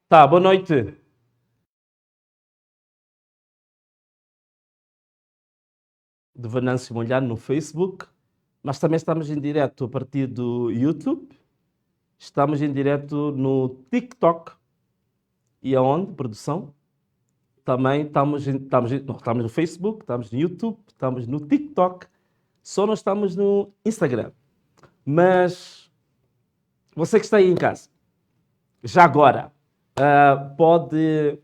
Tá, boa noite. De Venâncio Molhano no Facebook, mas também estamos em direto a partir do YouTube, estamos em direto no TikTok e aonde, produção? Também estamos no Facebook, estamos no YouTube, estamos no TikTok, só não estamos no Instagram. Mas você que está aí em casa, já agora, pode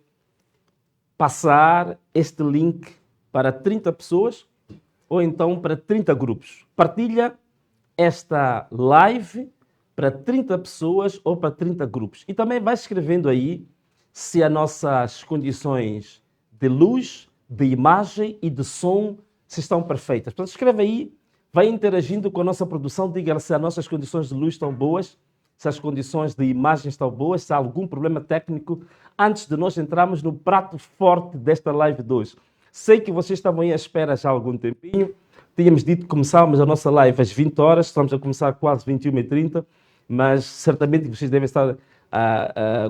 passar este link para 30 pessoas ou então para 30 grupos. Partilha esta live para 30 pessoas ou para 30 grupos. E também vai escrevendo aí se as nossas condições de luz, de imagem e de som se estão perfeitas. Portanto, escreve aí, vai interagindo com a nossa produção, diga se as nossas condições de luz estão boas, se as condições de imagem estão boas, se há algum problema técnico, antes de nós entrarmos no prato forte desta live de hoje. Sei que vocês estavam aí à espera já há algum tempinho. Tínhamos dito que começávamos a nossa live às 20 horas, estamos a começar quase 21h30, mas certamente vocês devem estar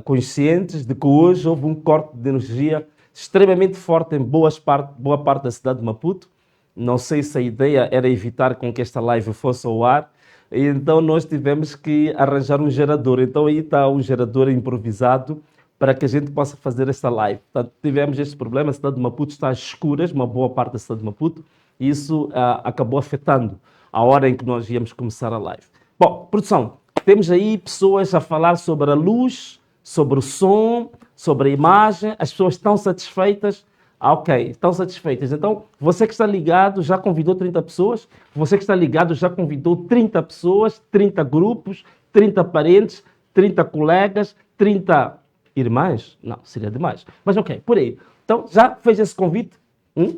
conscientes de que hoje houve um corte de energia extremamente forte em boa parte da cidade de Maputo. Não sei se a ideia era evitar com que esta live fosse ao ar, e então nós tivemos que arranjar um gerador. Então aí está um gerador improvisado para que a gente possa fazer esta live. Portanto, tivemos este problema, a cidade de Maputo está às escuras, uma boa parte da cidade de Maputo, e isso acabou afetando a hora em que nós íamos começar a live. Bom, produção, temos aí pessoas a falar sobre a luz, sobre o som, sobre a imagem, as pessoas estão satisfeitas? Ok, estão satisfeitas. Então, você que está ligado já convidou 30 pessoas, você que está ligado já convidou 30 pessoas, 30 grupos, 30 parentes, 30 colegas, 30 irmãs? Não, seria demais. Mas ok, por aí. Então, já fez esse convite?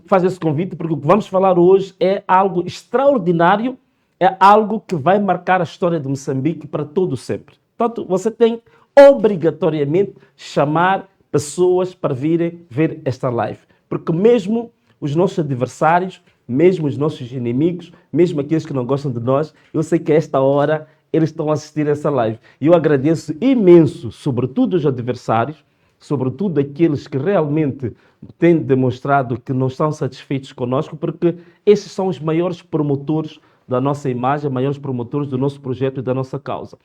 Faz esse convite, porque o que vamos falar hoje é algo extraordinário, é algo que vai marcar a história de Moçambique para todo sempre. Portanto, você tem obrigatoriamente chamar pessoas para virem ver esta live. Porque mesmo os nossos adversários, mesmo os nossos inimigos, mesmo aqueles que não gostam de nós, eu sei que a esta hora eles estão a assistir a essa live. E eu agradeço imenso, sobretudo os adversários, sobretudo aqueles que realmente têm demonstrado que não estão satisfeitos conosco, porque esses são os maiores promotores da nossa imagem, maiores promotores do nosso projeto e da nossa causa.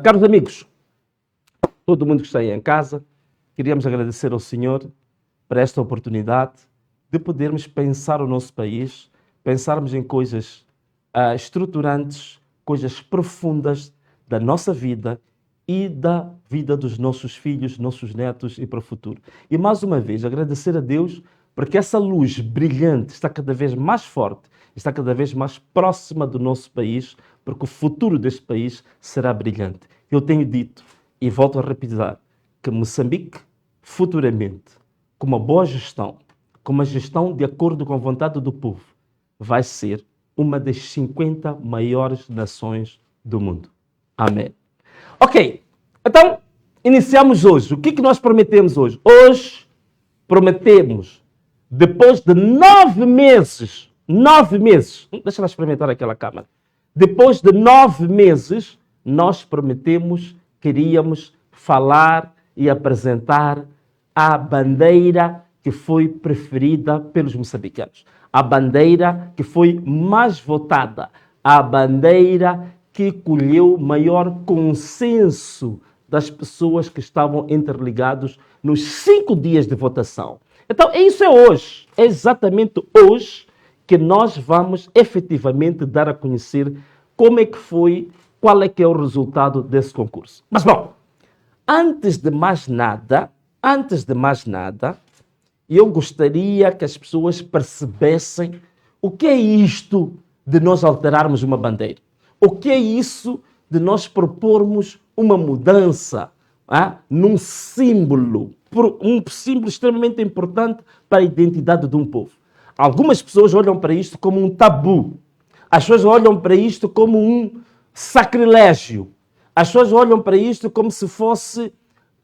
Caros amigos, todo mundo que está aí em casa, queríamos agradecer ao Senhor por esta oportunidade de podermos pensar o nosso país, pensarmos em coisas estruturantes, coisas profundas da nossa vida e da vida dos nossos filhos, nossos netos e para o futuro. E mais uma vez, agradecer a Deus porque essa luz brilhante está cada vez mais forte, está cada vez mais próxima do nosso país, porque o futuro deste país será brilhante. Eu tenho dito, e volto a repetir, que Moçambique, futuramente, com uma boa gestão, com uma gestão de acordo com a vontade do povo, vai ser uma das 50 maiores nações do mundo. Amém. Ok, então, iniciamos hoje. O que nós prometemos hoje? Hoje, prometemos, depois de 9 meses, deixa eu experimentar aquela câmera. Depois de 9 meses, nós prometemos que iríamos falar e apresentar a bandeira que foi preferida pelos moçambicanos, a bandeira que foi mais votada, a bandeira que colheu maior consenso das pessoas que estavam interligados nos 5 dias de votação. Então, isso é hoje, é exatamente hoje que nós vamos efetivamente dar a conhecer como é que foi, qual é que é o resultado desse concurso. Mas, bom, antes de mais nada, eu gostaria que as pessoas percebessem o que é isto de nós alterarmos uma bandeira. O que é isso de nós propormos uma mudança num símbolo, um símbolo extremamente importante para a identidade de um povo. Algumas pessoas olham para isto como um tabu. As pessoas olham para isto como um sacrilégio. As pessoas olham para isto como se fosse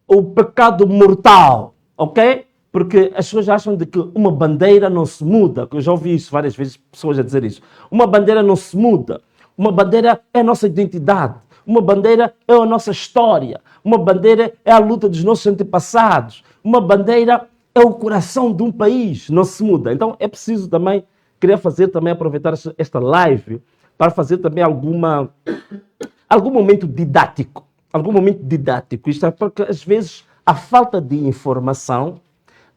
o pecado mortal, ok? Porque as pessoas acham de que uma bandeira não se muda. Eu já ouvi isso várias vezes, pessoas a dizer isso. Uma bandeira não se muda. Uma bandeira é a nossa identidade. Uma bandeira é a nossa história. Uma bandeira é a luta dos nossos antepassados. Uma bandeira é o coração de um país, não se muda. Então é preciso também, queria fazer também, aproveitar esta live para fazer também algum momento didático. Algum momento didático. Isto é porque às vezes a falta de informação,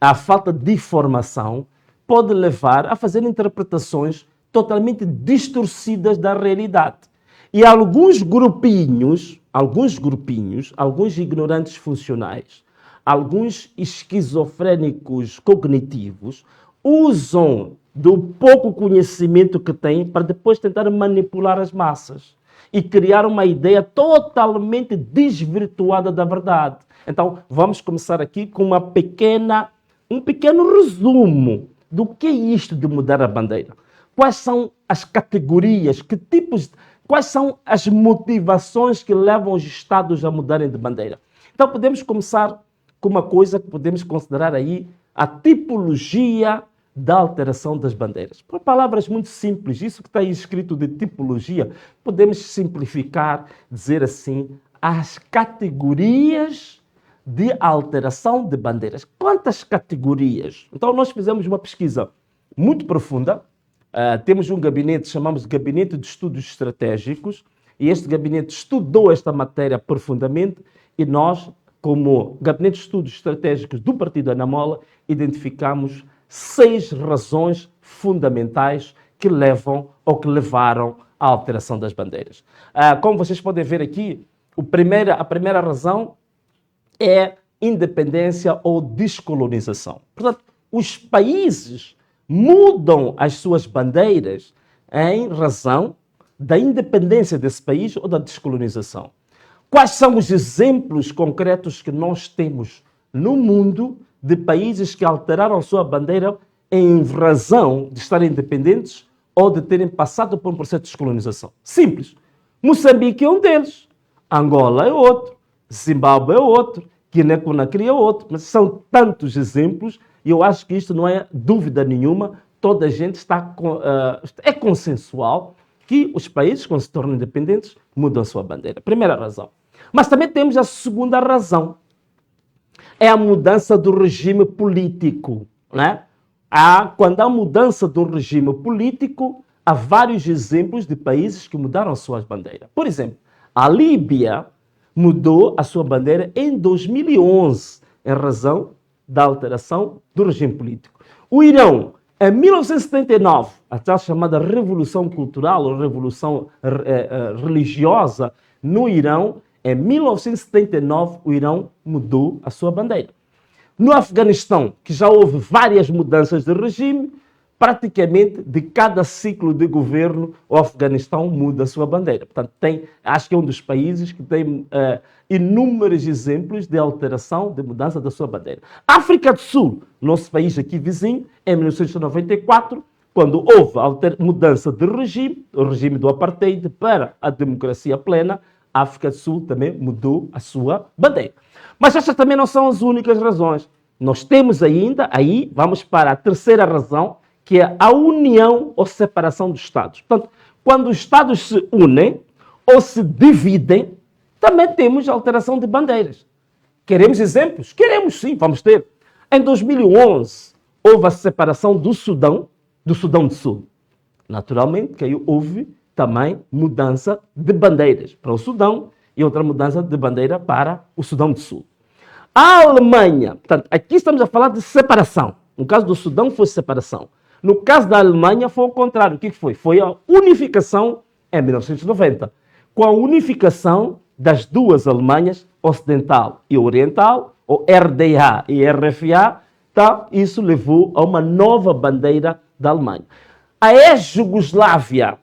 a falta de formação pode levar a fazer interpretações totalmente distorcidas da realidade. E alguns grupinhos, alguns ignorantes funcionais, alguns esquizofrénicos cognitivos, usam do pouco conhecimento que têm para depois tentar manipular as massas e criar uma ideia totalmente desvirtuada da verdade. Então, vamos começar aqui com um pequeno resumo do que é isto de mudar a bandeira. Quais são as categorias, quais são as motivações que levam os Estados a mudarem de bandeira? Então, podemos começar com uma coisa que podemos considerar aí a tipologia da alteração das bandeiras. Por palavras muito simples, isso que está aí escrito de tipologia, podemos simplificar, dizer assim, as categorias de alteração de bandeiras. Quantas categorias? Então, nós fizemos uma pesquisa muito profunda. Temos um gabinete, chamamos de Gabinete de Estudos Estratégicos, e este gabinete estudou esta matéria profundamente e nós, como Gabinete de Estudos Estratégicos do Partido Anamola, identificamos 6 razões fundamentais que levam ou que levaram à alteração das bandeiras. Como vocês podem ver aqui, a primeira razão é independência ou descolonização. Portanto, os países mudam as suas bandeiras em razão da independência desse país ou da descolonização. Quais são os exemplos concretos que nós temos no mundo de países que alteraram a sua bandeira em razão de estarem independentes ou de terem passado por um processo de descolonização? Simples. Moçambique é um deles. Angola é outro. Zimbábue é outro. Guiné-Conakry é outro. Mas são tantos exemplos e eu acho que isto não é dúvida nenhuma. Toda a gente é consensual que os países, quando se tornam independentes, mudam a sua bandeira. Primeira razão. Mas também temos a segunda razão. É a mudança do regime político. Né? Quando há mudança do regime político, há vários exemplos de países que mudaram as suas bandeiras. Por exemplo, a Líbia mudou a sua bandeira em 2011, em razão da alteração do regime político. O Irão, em 1979, a tal chamada Revolução Cultural ou Revolução Religiosa no Irão, em 1979, o Irão mudou a sua bandeira. No Afeganistão, que já houve várias mudanças de regime, praticamente de cada ciclo de governo, o Afeganistão muda a sua bandeira. Portanto, acho que é um dos países que tem inúmeros exemplos de alteração, de mudança da sua bandeira. África do Sul, nosso país aqui vizinho, em 1994, quando houve mudança de regime, o regime do apartheid para a democracia plena, a África do Sul também mudou a sua bandeira. Mas estas também não são as únicas razões. Nós temos ainda, aí vamos para a terceira razão, que é a união ou separação dos Estados. Portanto, quando os Estados se unem ou se dividem, também temos alteração de bandeiras. Queremos exemplos? Queremos sim, vamos ter. Em 2011, houve a separação do Sudão do Sul. Naturalmente, que aí houve também mudança de bandeiras para o Sudão e outra mudança de bandeira para o Sudão do Sul. A Alemanha, portanto, aqui estamos a falar de separação. No caso do Sudão foi separação. No caso da Alemanha foi o contrário. O que foi? Foi a unificação em 1990. Com a unificação das duas Alemanhas, ocidental e oriental, ou RDA e RFA, tá? Isso levou a uma nova bandeira da Alemanha. A ex-Jugoslávia,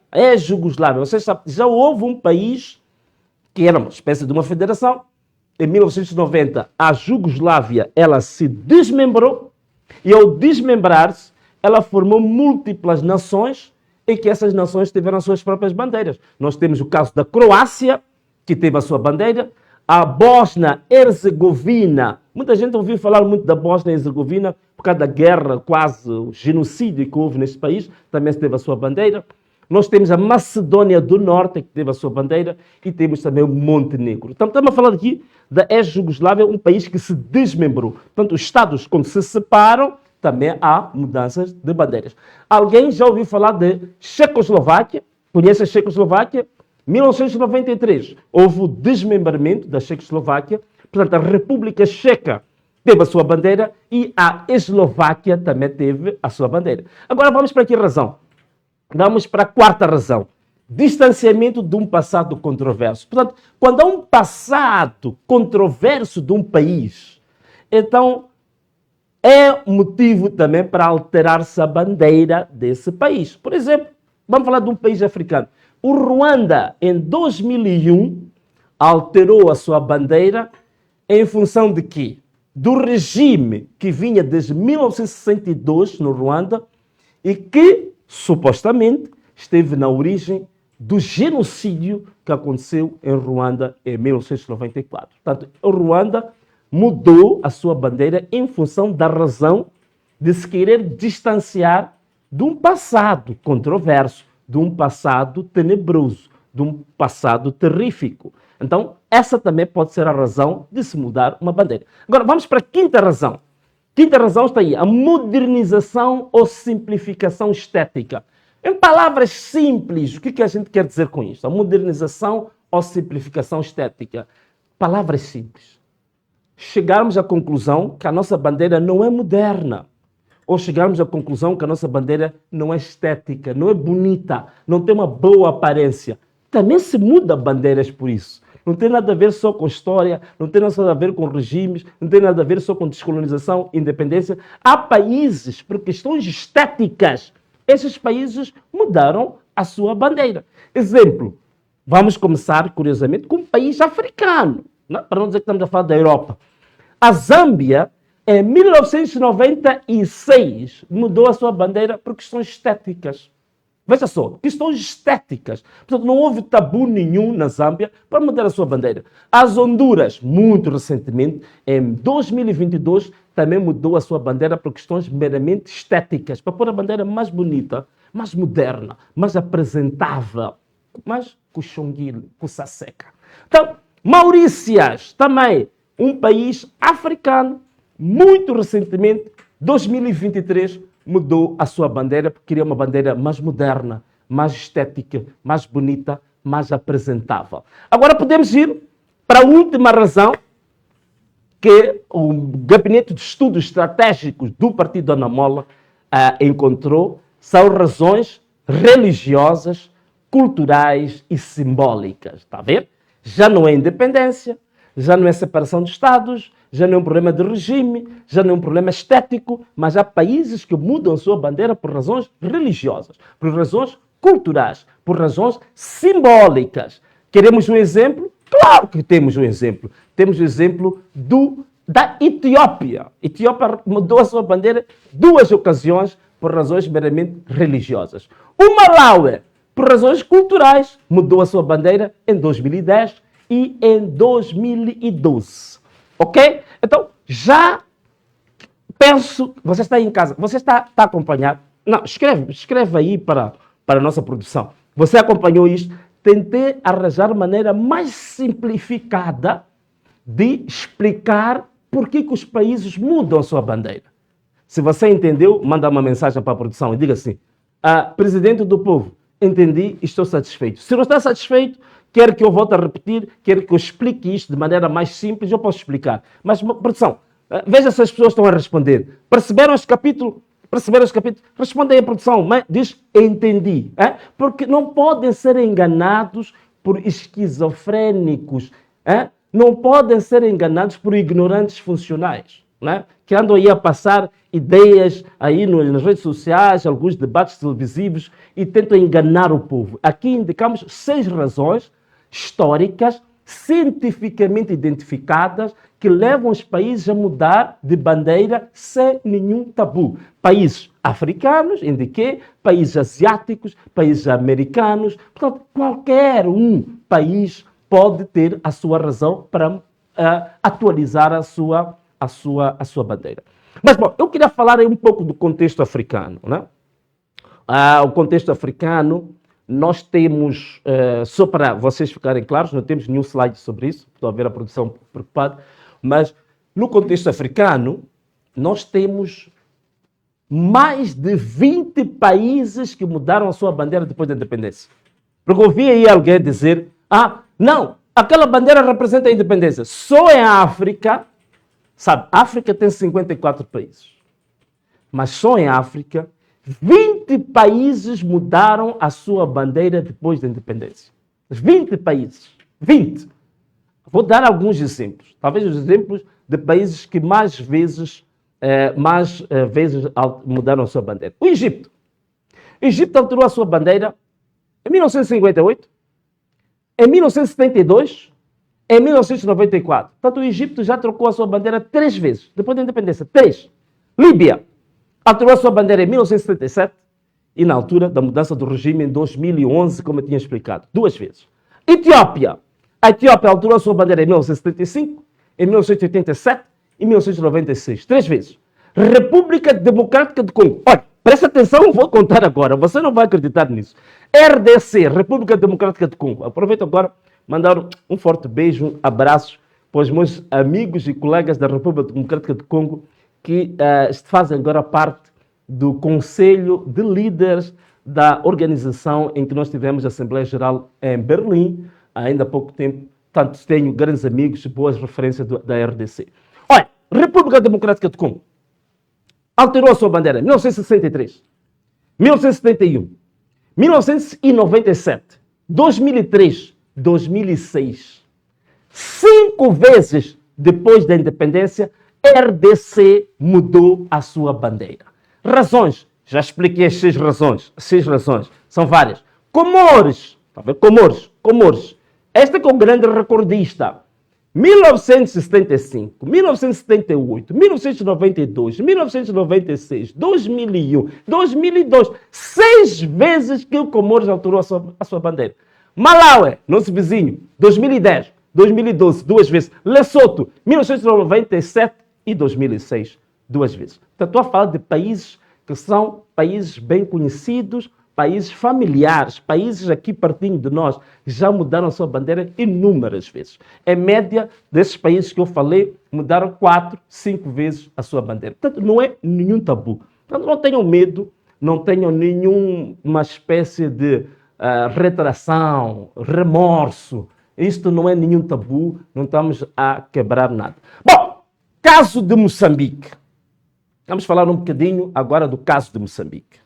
vocês sabem, já houve um país que era uma espécie de uma federação. Em 1990, a Jugoslávia, ela se desmembrou e ao desmembrar-se, ela formou múltiplas nações em que essas nações tiveram as suas próprias bandeiras. Nós temos o caso da Croácia, que teve a sua bandeira, a Bósnia-Herzegovina. Muita gente ouviu falar muito da Bósnia-Herzegovina por causa da guerra, quase o genocídio que houve neste país, também teve a sua bandeira. Nós temos a Macedónia do Norte, que teve a sua bandeira, e temos também o Montenegro. Então, estamos a falar aqui da ex-Jugoslávia, um país que se desmembrou. Portanto, os Estados, quando se separam, também há mudanças de bandeiras. Alguém já ouviu falar de Checoslováquia? Conhece a Checoslováquia? 1993, houve o desmembramento da Checoslováquia. Portanto, a República Checa teve a sua bandeira e a Eslováquia também teve a sua bandeira. Agora vamos para que razão? Vamos para a quarta razão. Distanciamento de um passado controverso. Portanto, quando há um passado controverso de um país, então é motivo também para alterar-se a bandeira desse país. Por exemplo, vamos falar de um país africano. O Ruanda, em 2001, alterou a sua bandeira em função de quê? Do regime que vinha desde 1962 no Ruanda e que, supostamente, esteve na origem do genocídio que aconteceu em Ruanda em 1994. Portanto, o Ruanda mudou a sua bandeira em função da razão de se querer distanciar de um passado controverso, de um passado tenebroso, de um passado terrífico. Então, essa também pode ser a razão de se mudar uma bandeira. Agora, vamos para a quinta razão. Quinta razão está aí, a modernização ou simplificação estética. Em palavras simples, o que a gente quer dizer com isso? A modernização ou simplificação estética. Palavras simples. Chegarmos à conclusão que a nossa bandeira não é moderna. Ou chegarmos à conclusão que a nossa bandeira não é estética, não é bonita, não tem uma boa aparência. Também se muda bandeiras por isso. Não tem nada a ver só com história, não tem nada a ver com regimes, não tem nada a ver só com descolonização, independência. Há países, por questões estéticas, esses países mudaram a sua bandeira. Exemplo, vamos começar, curiosamente, com um país africano, não? Para não dizer que estamos a falar da Europa. A Zâmbia, em 1996, mudou a sua bandeira por questões estéticas. Veja só, questões estéticas. Portanto, não houve tabu nenhum na Zâmbia para mudar a sua bandeira. As Honduras, muito recentemente, em 2022, também mudou a sua bandeira por questões meramente estéticas, para pôr a bandeira mais bonita, mais moderna, mais apresentável, mais cuxonguile, cuça seca. Então, Maurícias, também um país africano, muito recentemente, 2023, mudou a sua bandeira porque queria uma bandeira mais moderna, mais estética, mais bonita, mais apresentável. Agora podemos ir para a última razão que o Gabinete de Estudos Estratégicos do Partido Ana Mola encontrou, são razões religiosas, culturais e simbólicas. Está a ver? Já não é independência, já não é separação de Estados, já não é um problema de regime, já não é um problema estético, mas há países que mudam a sua bandeira por razões religiosas, por razões culturais, por razões simbólicas. Queremos um exemplo? Claro que temos um exemplo. Temos o exemplo da Etiópia. A Etiópia mudou a sua bandeira duas ocasiões por razões meramente religiosas. O Malawi, por razões culturais, mudou a sua bandeira em 2010 e em 2012. Ok? Então, já penso... Você está aí em casa, você está a acompanhar? Não, escreve aí para a nossa produção. Você acompanhou isto? Tentei arranjar a maneira mais simplificada de explicar por que os países mudam a sua bandeira. Se você entendeu, manda uma mensagem para a produção e diga assim: presidente do povo, entendi e estou satisfeito. Se não está satisfeito, quer que eu volte a repetir, quer que eu explique isto de maneira mais simples, eu posso explicar. Mas, produção, veja se as pessoas estão a responder. Perceberam este capítulo? Perceberam este capítulo? Respondem a produção, mas diz entendi. Porque não podem ser enganados por esquizofrénicos. Não podem ser enganados por ignorantes funcionais, que andam aí a passar ideias aí nas redes sociais, alguns debates televisivos e tentam enganar o povo. Aqui indicamos 6 razões históricas, cientificamente identificadas, que levam os países a mudar de bandeira sem nenhum tabu. Países africanos, indiquei, países asiáticos, países americanos. Portanto, qualquer um país pode ter a sua razão para atualizar a sua bandeira. Mas, bom, eu queria falar aí um pouco do contexto africano. O contexto africano, nós temos, só para vocês ficarem claros, não temos nenhum slide sobre isso, estou a ver a produção preocupada, mas no contexto africano, nós temos mais de 20 países que mudaram a sua bandeira depois da independência. Porque eu ouvi aí alguém dizer, não, aquela bandeira representa a independência. Só em África, sabe, a África tem 54 países, mas só em África, 20 países mudaram a sua bandeira depois da independência. 20 países. 20. Vou dar alguns exemplos. Talvez os exemplos de países que mais vezes mudaram a sua bandeira. O Egito. O Egito alterou a sua bandeira em 1958, em 1972, em 1994. Portanto, o Egito já trocou a sua bandeira 3 vezes, depois da independência. 3. Líbia alterou a sua bandeira em 1977 e na altura da mudança do regime em 2011, como eu tinha explicado, 2 vezes. Etiópia. A Etiópia alterou a sua bandeira em 1975, em 1987 e 1996. 3 vezes. República Democrática do Congo. Olha, presta atenção, eu vou contar agora. Você não vai acreditar nisso. RDC, República Democrática do Congo. Aproveito agora mandar um forte beijo, abraços para os meus amigos e colegas da República Democrática do Congo que fazem agora parte do Conselho de Líderes da organização em que nós tivemos a Assembleia Geral em Berlim, ainda há pouco tempo. Portanto, tenho grandes amigos e boas referências da RDC. Olha, República Democrática do Congo alterou a sua bandeira em 1963, 1971, 1997, 2003, 2006. 5 vezes depois da independência, RDC mudou a sua bandeira. Razões, já expliquei as 6 razões. 6 razões, são várias. Comores, Comores. Esta que é o grande recordista. 1975, 1978, 1992, 1996, 2001, 2002. 6 vezes que o Comores alterou a sua bandeira. Malawi, nosso vizinho, 2010, 2012, 2 vezes. Lesotho, 1997 e 2006, 2 vezes. Então, estou a falar de países que são países bem conhecidos, países familiares, países aqui pertinho de nós, já mudaram a sua bandeira inúmeras vezes. Em média, desses países que eu falei, mudaram 4, 5 vezes a sua bandeira. Portanto, não é nenhum tabu. Portanto, não tenham medo, não tenham nenhuma espécie de retração, remorso. Isto não é nenhum tabu, não estamos a quebrar nada. Bom, caso de Moçambique. Vamos falar um bocadinho agora do caso de Moçambique.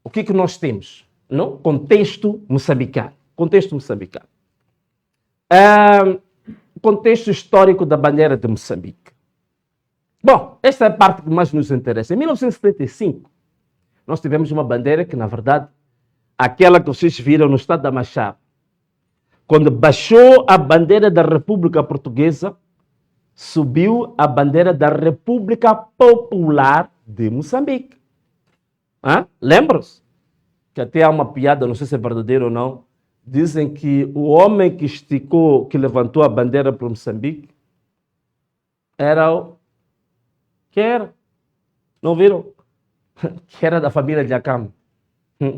O que nós temos? No contexto moçambicano. Contexto moçambicano. Contexto histórico da bandeira de Moçambique. Bom, esta é a parte que mais nos interessa. Em 1975, nós tivemos uma bandeira que, na verdade, aquela que vocês viram no estado da Machado, quando baixou a bandeira da República Portuguesa, subiu a bandeira da República Popular de Moçambique. Lembram-se? Que até há uma piada, não sei se é verdadeiro ou não, dizem que o homem que esticou, que levantou a bandeira para Moçambique, era o... que era? Não viram? Que era da família de Acam.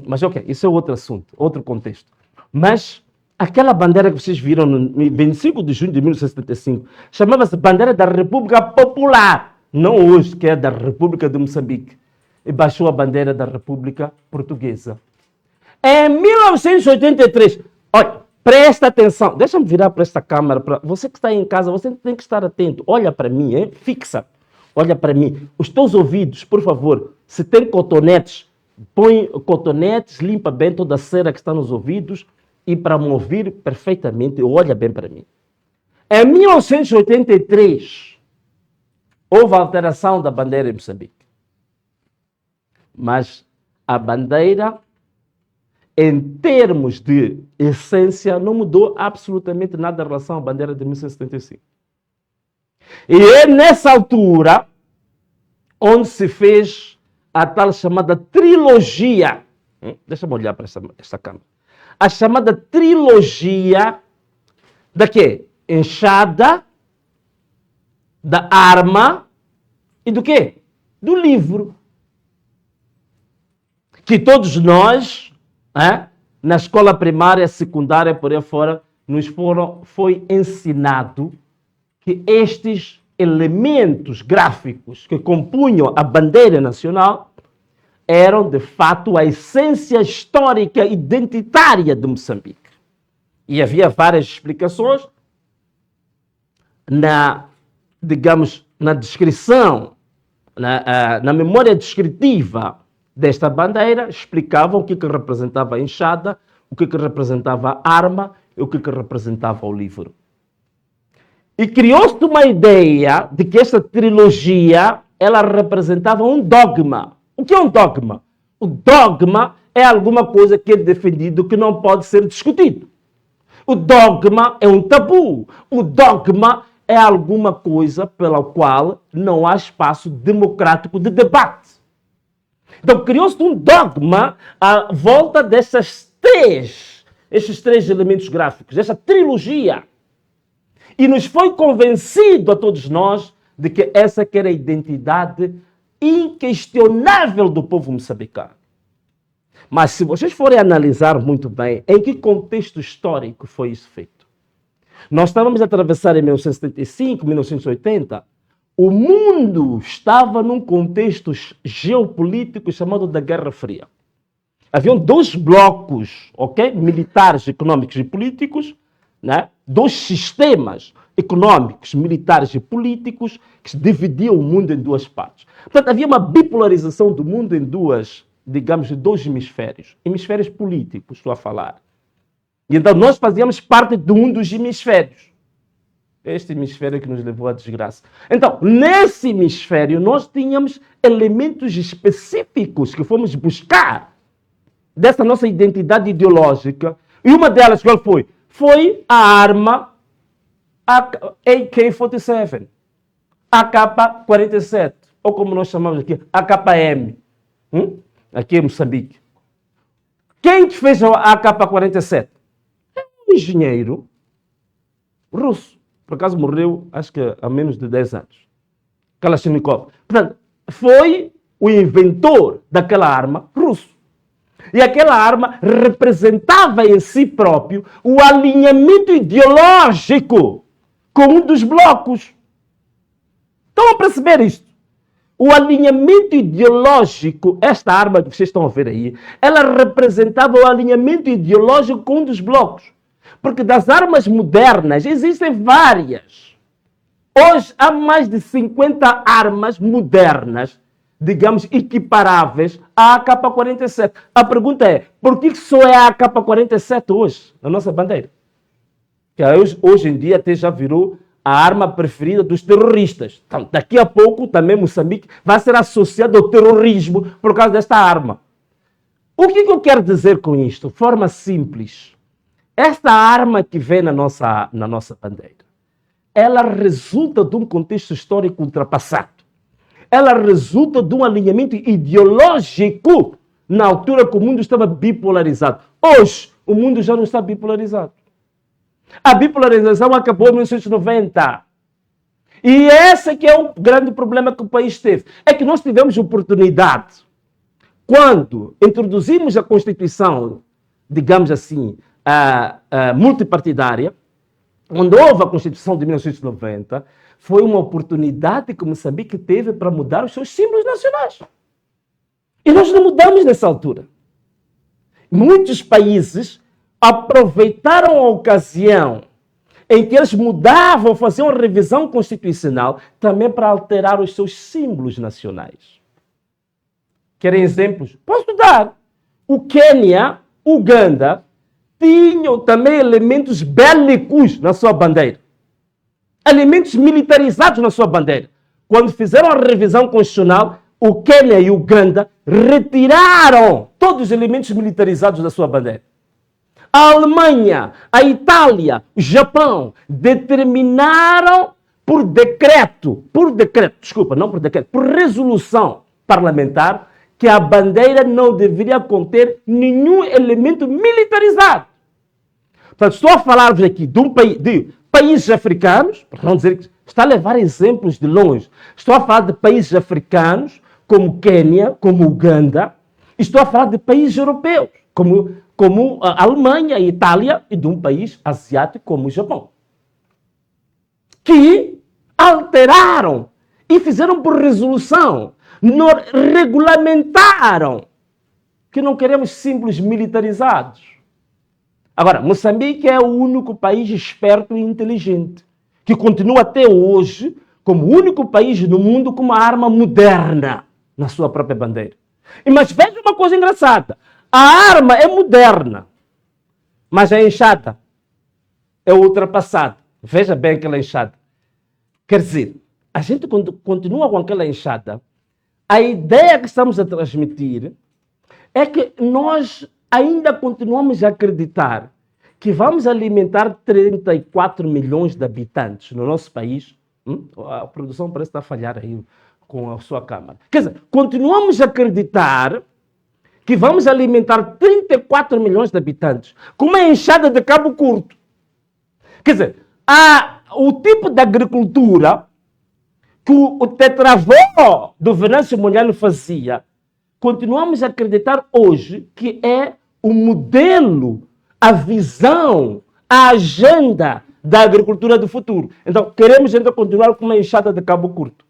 Mas ok, isso é outro assunto, outro contexto. Mas aquela bandeira que vocês viram no 25 de junho de 1975 chamava-se Bandeira da República Popular, não hoje, que é da República de Moçambique. E baixou a bandeira da República Portuguesa. Em 1983, olha, presta atenção, deixa-me virar para esta câmera, para você que está aí em casa, você tem que estar atento, olha para mim, fixa, olha para mim. Os teus ouvidos, por favor, se tem cotonetes, põe cotonetes, limpa bem toda a cera que está nos ouvidos e para me ouvir perfeitamente, olha bem para mim. Em 1983, houve a alteração da bandeira em Moçambique. Mas a bandeira, em termos de essência, não mudou absolutamente nada em relação à bandeira de 1975. E é nessa altura onde se fez a tal chamada trilogia. Deixa-me olhar para esta câmera. A chamada trilogia da quê? Enxada, da arma e do quê? Do livro. Que todos nós na escola primária, secundária, por aí fora, foi ensinado que estes elementos gráficos que compunham a bandeira nacional eram, de fato, a essência histórica identitária de Moçambique. E havia várias explicações na descrição, na memória descritiva desta bandeira, explicavam o que representava a enxada, o que representava a arma e o que representava o livro. E criou-se uma ideia de que esta trilogia ela representava um dogma. O que é um dogma? O dogma é alguma coisa que é defendido que não pode ser discutido. O dogma é um tabu. O dogma é alguma coisa pela qual não há espaço democrático de debate. Então criou-se um dogma à volta estes três elementos gráficos, esta trilogia. E nos foi convencido a todos nós de que essa que era a identidade inquestionável do povo moçambicano. Mas se vocês forem analisar muito bem em que contexto histórico foi isso feito. Nós estávamos a atravessar em 1975, 1980, o mundo estava num contexto geopolítico chamado da Guerra Fria. Haviam dois blocos, militares, econômicos e políticos, né? Dois sistemas econômicos, militares e políticos que dividiam o mundo em duas partes. Portanto, havia uma bipolarização do mundo em dois hemisférios políticos, estou a falar. E então nós fazíamos parte de um dos hemisférios. Este hemisfério que nos levou à desgraça. Então, nesse hemisfério, nós tínhamos elementos específicos que fomos buscar dessa nossa identidade ideológica. E uma delas, qual foi? Foi a arma AK-47, AK-47, ou como nós chamamos aqui, AKM, aqui em Moçambique. Quem fez a AK-47? É um engenheiro russo. Por acaso morreu, acho que há menos de 10 anos. Kalashnikov. Portanto, foi o inventor daquela arma russo. E aquela arma representava em si próprio o alinhamento ideológico com um dos blocos. Estão a perceber isto? O alinhamento ideológico, esta arma que vocês estão a ver aí, ela representava o alinhamento ideológico com um dos blocos. Porque das armas modernas existem várias. Hoje há mais de 50 armas modernas, digamos, equiparáveis à AK-47. A pergunta é, por que só é a AK-47 hoje, na nossa bandeira? Que hoje em dia até já virou a arma preferida dos terroristas. Então, daqui a pouco também Moçambique vai ser associado ao terrorismo por causa desta arma. O que eu quero dizer com isto? De forma simples. Esta arma que vem na nossa bandeira, ela resulta de um contexto histórico ultrapassado. Ela resulta de um alinhamento ideológico na altura que o mundo estava bipolarizado. Hoje, o mundo já não está bipolarizado. A bipolarização acabou em 1990. E esse que é o grande problema que o país teve. É que nós tivemos oportunidade, quando introduzimos a Constituição, digamos assim, multipartidária, quando houve a Constituição de 1990, foi uma oportunidade que Moçambique teve para mudar os seus símbolos nacionais. E nós não mudamos nessa altura. Muitos países aproveitaram a ocasião em que eles mudavam, faziam uma revisão constitucional, também para alterar os seus símbolos nacionais. Querem exemplos? Posso dar. O Quênia, Uganda, tinham também elementos bélicos na sua bandeira. Elementos militarizados na sua bandeira. Quando fizeram a revisão constitucional, o Quênia e o Uganda retiraram todos os elementos militarizados da sua bandeira. A Alemanha, a Itália, o Japão determinaram por resolução parlamentar, que a bandeira não deveria conter nenhum elemento militarizado. Portanto, estou a falar-vos aqui de países africanos, para não dizer que está a levar exemplos de longe. Estou a falar de países africanos, como Quênia, como Uganda. Estou a falar de países europeus, como como a Alemanha, a Itália e de um país asiático como o Japão, que alteraram e fizeram por resolução, regulamentaram que não queremos símbolos militarizados. Agora, Moçambique é o único país esperto e inteligente, que continua até hoje como o único país no mundo com uma arma moderna na sua própria bandeira. Mas veja uma coisa engraçada. A arma é moderna, mas a enxada é ultrapassada. Veja bem aquela enxada. Quer dizer, a gente continua com aquela enxada. A ideia que estamos a transmitir é que nós ainda continuamos a acreditar que vamos alimentar 34 milhões de habitantes no nosso país. A produção parece estar a falhar aí com a sua câmara. Quer dizer, continuamos a acreditar que vamos alimentar 34 milhões de habitantes com uma enxada de cabo curto. Quer dizer, o tipo de agricultura que o tetravô do Venâncio Mondlane fazia, continuamos a acreditar hoje que é o modelo, a visão, a agenda da agricultura do futuro. Então, queremos ainda continuar com uma enxada de cabo curto.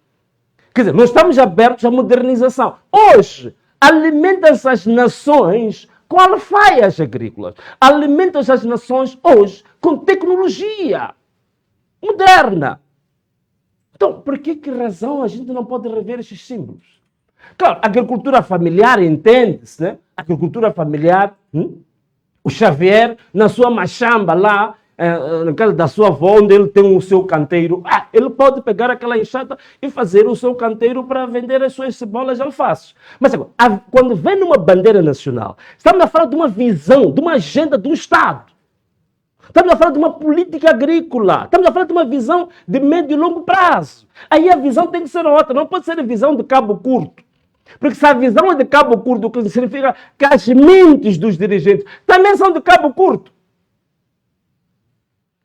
Quer dizer, nós estamos abertos à modernização. Hoje, alimentam-se as nações com alfaias agrícolas. Alimentam-se as nações hoje com tecnologia moderna. Então, por que razão a gente não pode rever esses símbolos? Claro, a agricultura familiar entende-se, né? A agricultura familiar, o Xavier, na sua machamba lá, na casa da sua avó, onde ele tem o seu canteiro, ele pode pegar aquela enxada e fazer o seu canteiro para vender as suas cebolas e alfaces. Mas agora, quando vem numa bandeira nacional, estamos a falar de uma visão, de uma agenda do Estado. Estamos a falar de uma política agrícola. Estamos a falar de uma visão de médio e longo prazo. Aí a visão tem que ser outra. Não pode ser a visão de cabo curto. Porque se a visão é de cabo curto, o que significa que as mentes dos dirigentes também são de cabo curto.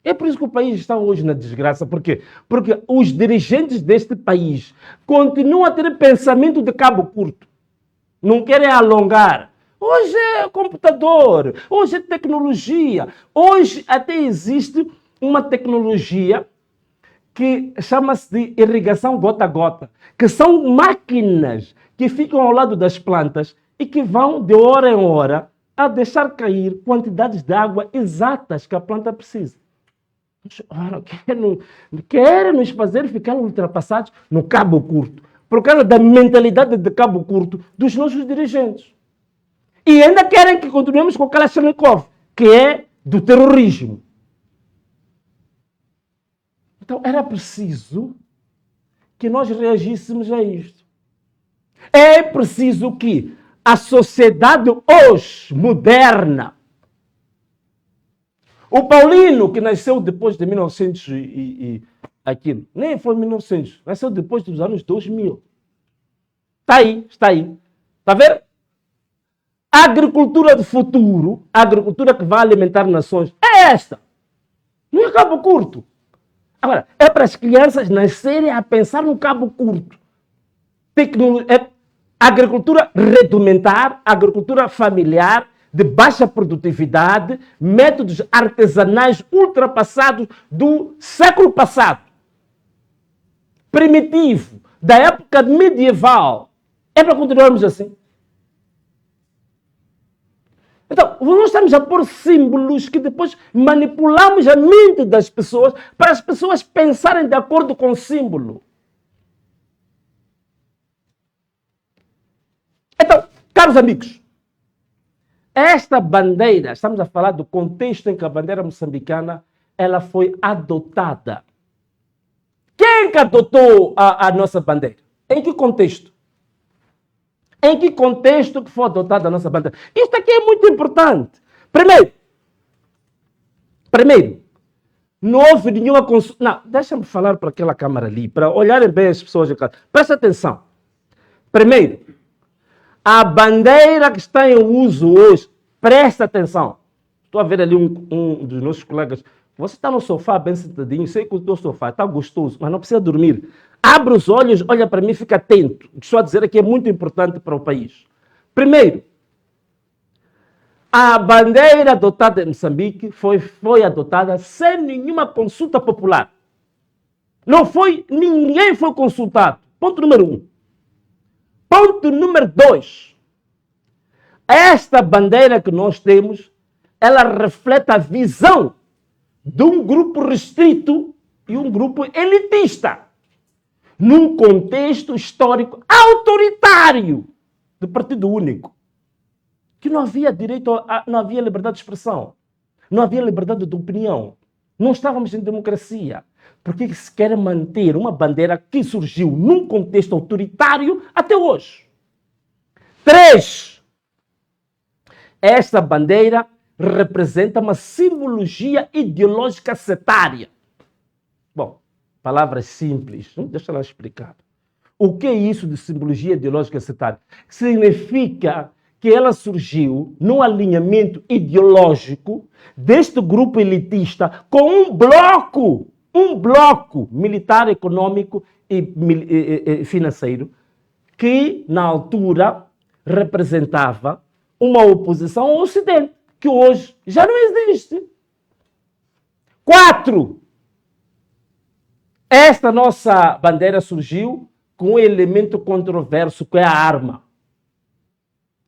É por isso que o país está hoje na desgraça. Por quê? Porque os dirigentes deste país continuam a ter pensamento de cabo curto. Não querem alongar. Hoje é computador, hoje é tecnologia. Hoje até existe uma tecnologia que chama-se de irrigação gota a gota, que são máquinas que ficam ao lado das plantas e que vão de hora em hora a deixar cair quantidades de água exatas que a planta precisa. Querem nos fazer ficar ultrapassados no cabo curto, por causa da mentalidade de cabo curto dos nossos dirigentes. E ainda querem que continuemos com aquela Kalashnikov, que é do terrorismo. Então era preciso que nós reagíssemos a isto. É preciso que a sociedade hoje, moderna, o Paulino, que nasceu depois de 1900 aquilo, nem foi 1900, nasceu depois dos anos 2000. Está aí, está aí. Está vendo? A agricultura do futuro, a agricultura que vai alimentar nações, é esta. Não é cabo curto. Agora, é para as crianças nascerem a pensar no cabo curto. Agricultura rudimentar, agricultura familiar, de baixa produtividade, métodos artesanais ultrapassados do século passado. Primitivo, da época medieval. É para continuarmos assim. Então, nós estamos a pôr símbolos que depois manipulamos a mente das pessoas para as pessoas pensarem de acordo com o símbolo. Então, caros amigos, esta bandeira, estamos a falar do contexto em que a bandeira moçambicana ela foi adotada. Quem que adotou a nossa bandeira? Em que contexto? Em que contexto que foi adotada a nossa bandeira? Isto aqui é muito importante. Primeiro, não houve nenhuma consulta. Não, deixa-me falar para aquela câmara ali, para olharem bem as pessoas. Presta atenção. Primeiro, a bandeira que está em uso hoje, presta atenção. Estou a ver ali um dos nossos colegas. Você está no sofá bem sentadinho, sei que o teu sofá está gostoso, mas não precisa dormir. Abre os olhos, olha para mim, fica atento. O que estou a dizer aqui é muito importante para o país. Primeiro, A bandeira adotada em Moçambique foi adotada sem nenhuma consulta popular. Ninguém foi consultado. Ponto número 1. Ponto número 2. Esta bandeira que nós temos, ela reflete a visão de um grupo restrito e um grupo elitista, num contexto histórico autoritário do Partido Único, que não havia não havia liberdade de expressão, não havia liberdade de opinião, não estávamos em democracia. Por que se quer manter uma bandeira que surgiu num contexto autoritário até hoje? 3. Esta bandeira representa uma simbologia ideológica setária. Bom, palavras simples, deixa eu explicar. O que é isso de simbologia ideológica setária? Significa que ela surgiu num alinhamento ideológico deste grupo elitista com um bloco militar, econômico e financeiro que, na altura, representava uma oposição ao Ocidente, que hoje já não existe. 4. Esta nossa bandeira surgiu com um elemento controverso, que é a arma.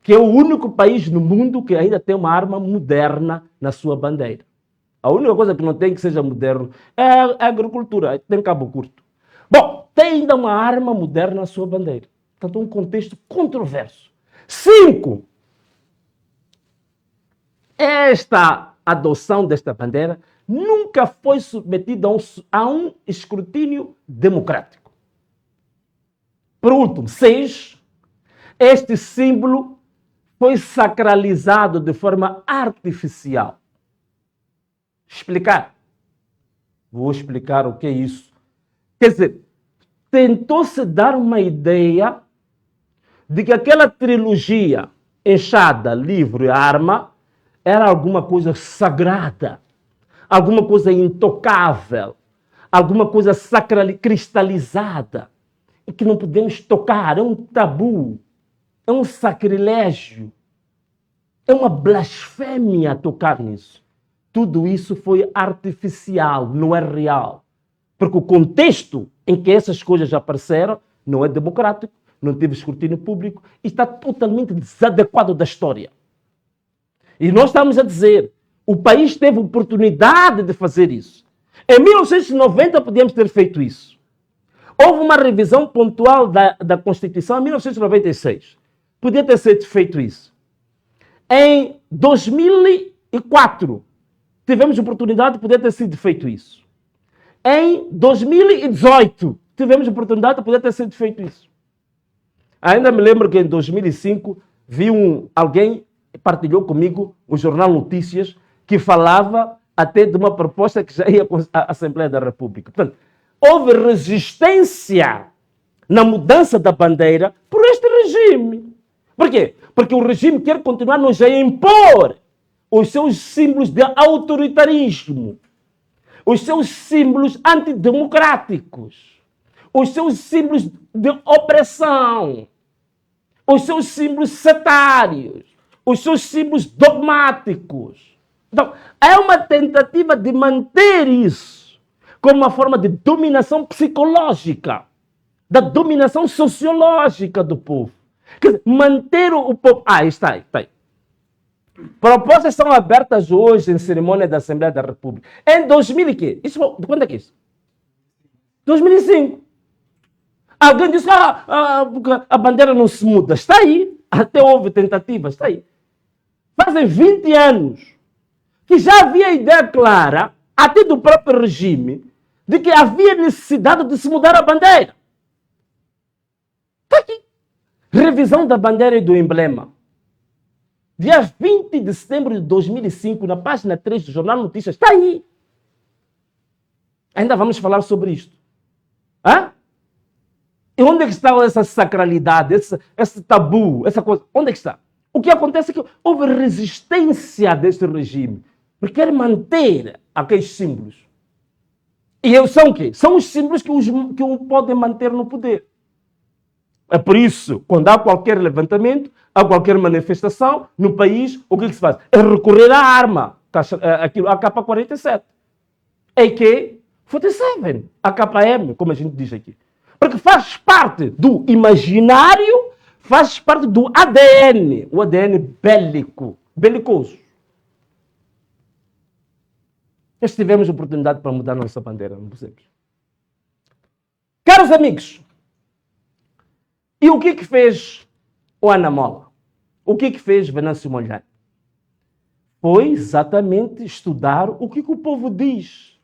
Que é o único país no mundo que ainda tem uma arma moderna na sua bandeira. A única coisa que não tem que seja moderno é a agricultura, tem cabo curto. Bom, tem ainda uma arma moderna na sua bandeira. Portanto, um contexto controverso. 5. Esta adoção desta bandeira nunca foi submetida a um escrutínio democrático. Por último, 6. Este símbolo foi sacralizado de forma artificial. Explicar. Vou explicar o que é isso. Quer dizer, tentou-se dar uma ideia de que aquela trilogia, enxada, livro e arma, era alguma coisa sagrada, alguma coisa intocável, alguma coisa cristalizada, e que não podemos tocar, é um tabu, é um sacrilégio, é uma blasfêmia tocar nisso. Tudo isso foi artificial, não é real. Porque o contexto em que essas coisas apareceram não é democrático, não teve escrutínio público e está totalmente desadequado da história. E nós estamos a dizer, o país teve oportunidade de fazer isso. Em 1990 podíamos ter feito isso. Houve uma revisão pontual da Constituição em 1996. Podia ter sido feito isso. Em 2004, tivemos oportunidade de poder ter sido feito isso. Em 2018, tivemos oportunidade de poder ter sido feito isso. Ainda me lembro que em 2005, alguém partilhou comigo o Jornal Notícias, que falava até de uma proposta que já ia à Assembleia da República. Portanto, houve resistência na mudança da bandeira por este regime. Por quê? Porque o regime quer continuar-nos a impor os seus símbolos de autoritarismo, os seus símbolos antidemocráticos, os seus símbolos de opressão, os seus símbolos setários, os seus símbolos dogmáticos. Então, é uma tentativa de manter isso como uma forma de dominação psicológica, da dominação sociológica do povo. Quer dizer, manter o povo... está aí. Propostas são abertas hoje em cerimônia da Assembleia da República. Em 2000 e quê? Quando é que é isso? 2005. Alguém disse, a bandeira não se muda. Está aí. Até houve tentativas, está aí. Fazem 20 anos que já havia ideia clara, até do próprio regime, de que havia necessidade de se mudar a bandeira. Está aqui. Revisão da bandeira e do emblema. Dia 20 de setembro de 2005, na página 3 do Jornal Notícias, está aí. Ainda vamos falar sobre isto. Hã? E onde é que está essa sacralidade, esse tabu, essa coisa? Onde é que está? O que acontece é que houve resistência deste regime, porque quer manter aqueles símbolos. E são o quê? São os símbolos que o podem manter no poder. É por isso, quando há qualquer levantamento, há qualquer manifestação no país, o que se faz? É recorrer à arma, aquilo, a AK-47, AK-47, AKM, como a gente diz aqui. Porque faz parte do imaginário, faz parte do ADN, o ADN belicoso. Nós tivemos oportunidade para mudar a nossa bandeira, não percebes? Caros amigos, e o que fez o Anamola? O que fez Venâncio Mondlane? Foi exatamente estudar o que o povo diz,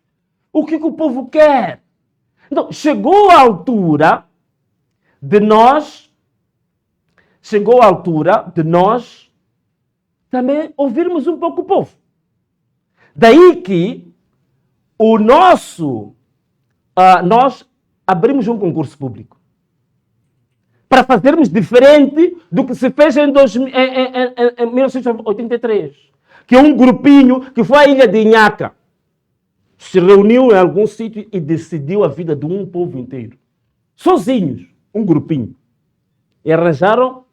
o que o povo quer. Então, chegou a altura de nós também ouvirmos um pouco o povo. Daí que nós abrimos um concurso público para fazermos diferente do que se fez em 1983, que é um grupinho que foi à ilha de Inhaca, se reuniu em algum sítio e decidiu a vida de um povo inteiro. Sozinhos, um grupinho. E arranjaram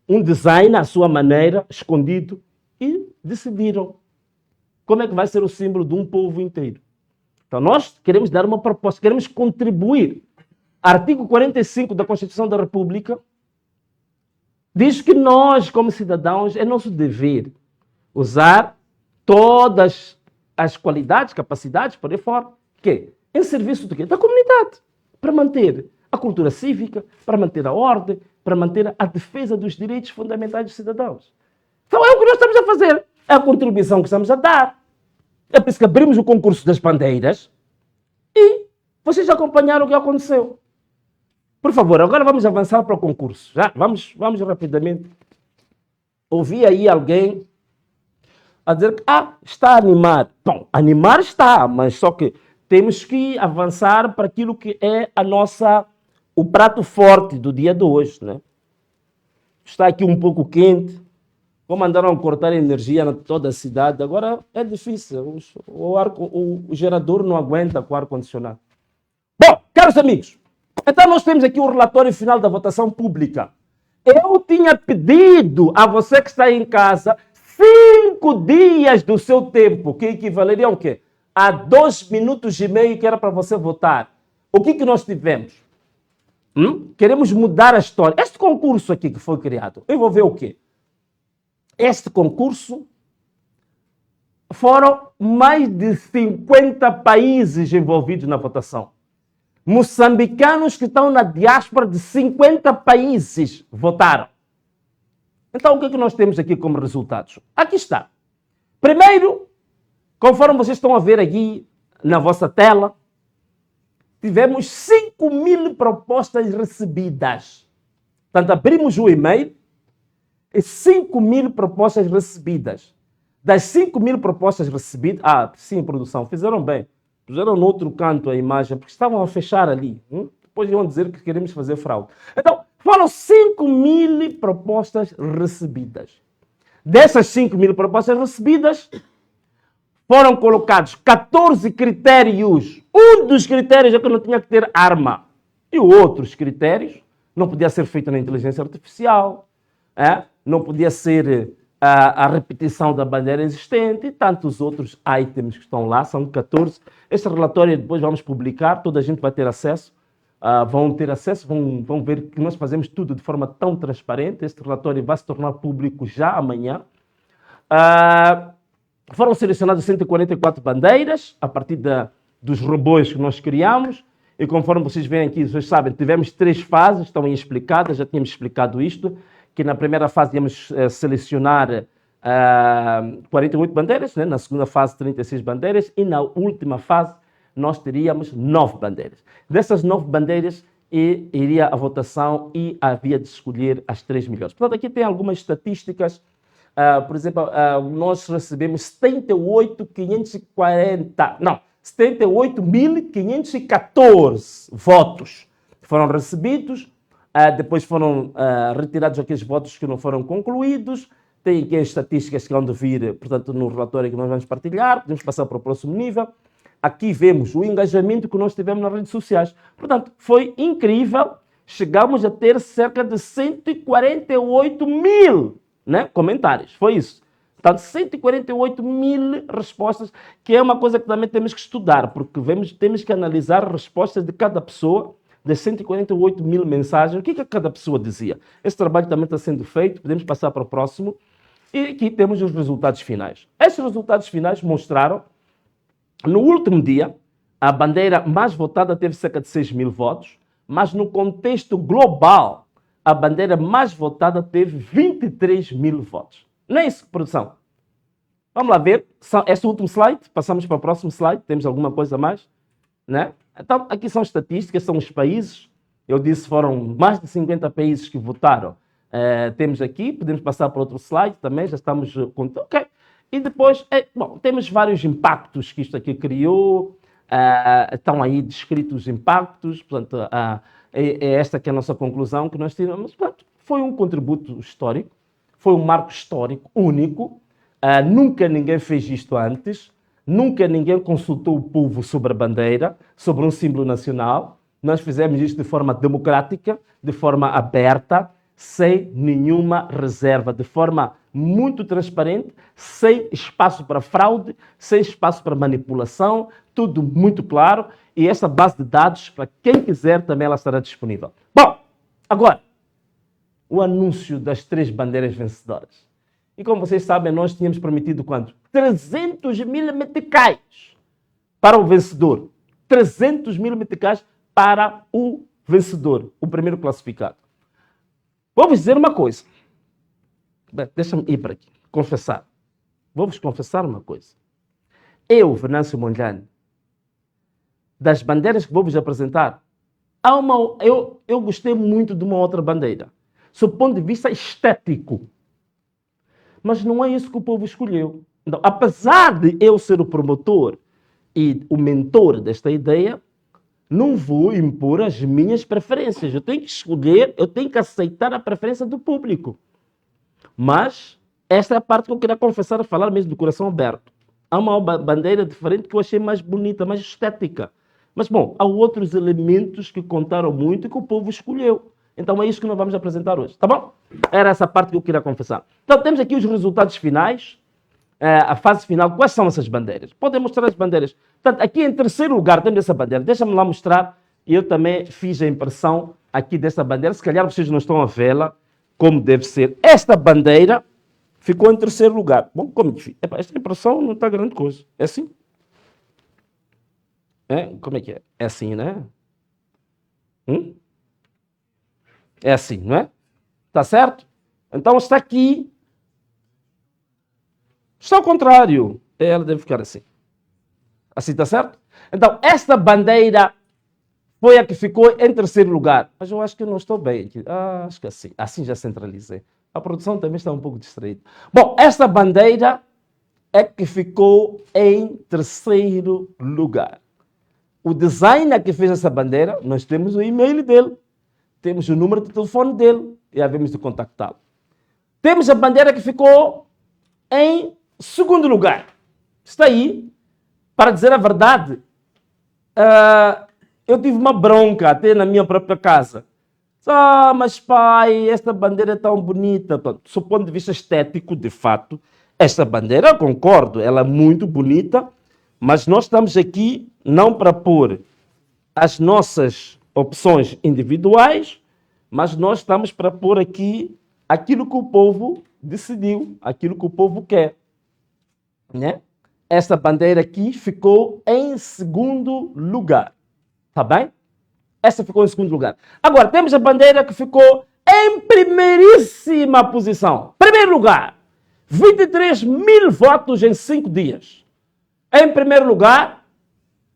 um design à sua maneira, escondido, e decidiram como é que vai ser o símbolo de um povo inteiro. Então nós queremos dar uma proposta, queremos contribuir. Artigo 45 da Constituição da República diz que nós, como cidadãos, é nosso dever usar todas as qualidades, capacidades, por aí fora, que em serviço do quê? Da comunidade, para manter a cultura cívica, para manter a ordem, para manter a defesa dos direitos fundamentais dos cidadãos. Então é o que nós estamos a fazer, é a contribuição que estamos a dar. É por isso que abrimos o concurso das bandeiras e vocês acompanharam o que aconteceu. Por favor, agora vamos avançar para o concurso. Já, vamos rapidamente. Ouvi aí alguém a dizer que está a animar. Bom, animar está, mas só que temos que avançar para aquilo que é o prato forte do dia de hoje, né? Está aqui um pouco quente. Como mandaram cortar a energia em toda a cidade, agora é difícil. O gerador não aguenta com o ar-condicionado. Bom, caros amigos, então nós temos aqui o relatório final da votação pública. Eu tinha pedido a você que está aí em casa 5 dias do seu tempo, que equivaleriam ao quê? A 2 minutos e meio que era para você votar. O que nós tivemos? Queremos mudar a história. Este concurso aqui que foi criado, envolveu o quê? Este concurso foram mais de 50 países envolvidos na votação. Moçambicanos que estão na diáspora de 50 países votaram. Então, o que nós temos aqui como resultados? Aqui está. Primeiro, conforme vocês estão a ver aqui na vossa tela, tivemos 5.000 propostas recebidas. Portanto, abrimos o e-mail e 5.000 propostas recebidas. Das 5.000 propostas recebidas... sim, produção, fizeram bem. Puseram no outro canto a imagem, porque estavam a fechar ali. Depois iam dizer que queremos fazer fraude. Então, foram 5.000 propostas recebidas. Dessas 5.000 propostas recebidas, foram colocados 14 critérios. Um dos critérios é que não tinha que ter arma. E outros critérios, não podia ser feito na inteligência artificial, não podia ser a repetição da bandeira existente e tantos outros itens que estão lá, são 14. Este relatório depois vamos publicar, toda a gente vai ter acesso, vão ter acesso, vão ver que nós fazemos tudo de forma tão transparente. Este relatório vai se tornar público já amanhã. Foram selecionadas 144 bandeiras a partir dos robôs que nós criamos. E conforme vocês veem aqui, vocês sabem, tivemos 3 fases, estão aí explicadas, já tínhamos explicado isto, que na primeira fase íamos selecionar 48 bandeiras, né? Na segunda fase 36 bandeiras e na última fase nós teríamos 9 bandeiras. Dessas 9 bandeiras iria a votação e havia de escolher as 3 melhores. Portanto, aqui tem algumas estatísticas. Por exemplo, nós recebemos 78.514 votos foram recebidos. Depois foram retirados aqueles votos que não foram concluídos. Tem aqui as estatísticas que vão vir, portanto, no relatório que nós vamos partilhar. Podemos passar para o próximo nível. Aqui vemos o engajamento que nós tivemos nas redes sociais. Portanto, foi incrível chegamos a ter cerca de 148 mil, né, comentários. Foi isso. Portanto, 148 mil respostas, que é uma coisa que também temos que estudar, porque temos que analisar as respostas de cada pessoa, das 148 mil mensagens, o que cada pessoa dizia. Esse trabalho também está sendo feito, podemos passar para o próximo. E aqui temos os resultados finais. Esses resultados finais mostraram, no último dia, a bandeira mais votada teve cerca de 6 mil votos, mas no contexto global, a bandeira mais votada teve 23 mil votos. Não é isso, produção? Vamos lá ver. Este é o último slide. Passamos para o próximo slide. Temos alguma coisa a mais? Né? Então, aqui são estatísticas, são os países. Eu disse foram mais de 50 países que votaram. Temos aqui, podemos passar para outro slide também, já estamos com... Ok. E depois, temos vários impactos que isto aqui criou. Estão aí descritos os impactos. Portanto, é esta que é a nossa conclusão que nós tiramos. Portanto, foi um contributo histórico. Foi um marco histórico único. Nunca ninguém fez isto antes. Nunca ninguém consultou o povo sobre a bandeira, sobre um símbolo nacional. Nós fizemos isto de forma democrática, de forma aberta, sem nenhuma reserva, de forma muito transparente, sem espaço para fraude, sem espaço para manipulação, tudo muito claro. E essa base de dados, para quem quiser, também ela estará disponível. Bom, agora, o anúncio das 3 bandeiras vencedoras. E como vocês sabem, nós tínhamos prometido quanto? 300 mil meticais para o vencedor. 300 mil meticais para o vencedor, o primeiro classificado. Vou-vos dizer uma coisa. Deixa-me ir para aqui, confessar. Vou-vos confessar uma coisa. Eu, Venâncio Mondlane, das bandeiras que vou-vos apresentar, eu gostei muito de uma outra bandeira, sob o ponto de vista estético. Mas não é isso que o povo escolheu. Então, apesar de eu ser o promotor e o mentor desta ideia, não vou impor as minhas preferências. Eu tenho que escolher, eu tenho que aceitar a preferência do público. Mas esta é a parte que eu queria confessar, falar mesmo do coração aberto. Há uma bandeira diferente que eu achei mais bonita, mais estética. Mas, bom, há outros elementos que contaram muito e que o povo escolheu. Então é isso que nós vamos apresentar hoje, tá bom? Era essa parte que eu queria confessar. Então temos aqui os resultados finais, a fase final. Quais são essas bandeiras? Podem mostrar as bandeiras. Portanto, aqui em terceiro lugar temos essa bandeira. Deixa-me lá mostrar. Eu também fiz a impressão aqui dessa bandeira. Se calhar vocês não estão a vê-la como deve ser. Esta bandeira ficou em terceiro lugar. Bom, como que fica? Esta impressão não está grande coisa. É assim? Como é que é? É assim, né? É assim, não é? Está certo? Então está aqui. Está ao contrário. Ela deve ficar assim. Assim está certo? Então, esta bandeira foi a que ficou em terceiro lugar. Mas eu acho que eu não estou bem aqui. Acho que assim. Assim já centralizei. A produção também está um pouco distraída. Bom, esta bandeira é que ficou em terceiro lugar. O designer que fez essa bandeira, nós temos o e-mail dele. Temos o número de telefone dele e havemos de contactá-lo. Temos a bandeira que ficou em segundo lugar. Está aí. Para dizer a verdade, eu tive uma bronca até na minha própria casa. Mas pai, esta bandeira é tão bonita. Do ponto de vista estético, de fato, esta bandeira, eu concordo, ela é muito bonita, mas nós estamos aqui não para pôr as nossas opções individuais, mas nós estamos para pôr aqui aquilo que o povo decidiu, aquilo que o povo quer. Né? Esta bandeira aqui ficou em segundo lugar. Tá bem? Essa ficou em segundo lugar. Agora, temos a bandeira que ficou em primeiríssima posição. Primeiro lugar. 23 mil votos em 5 dias. Em primeiro lugar,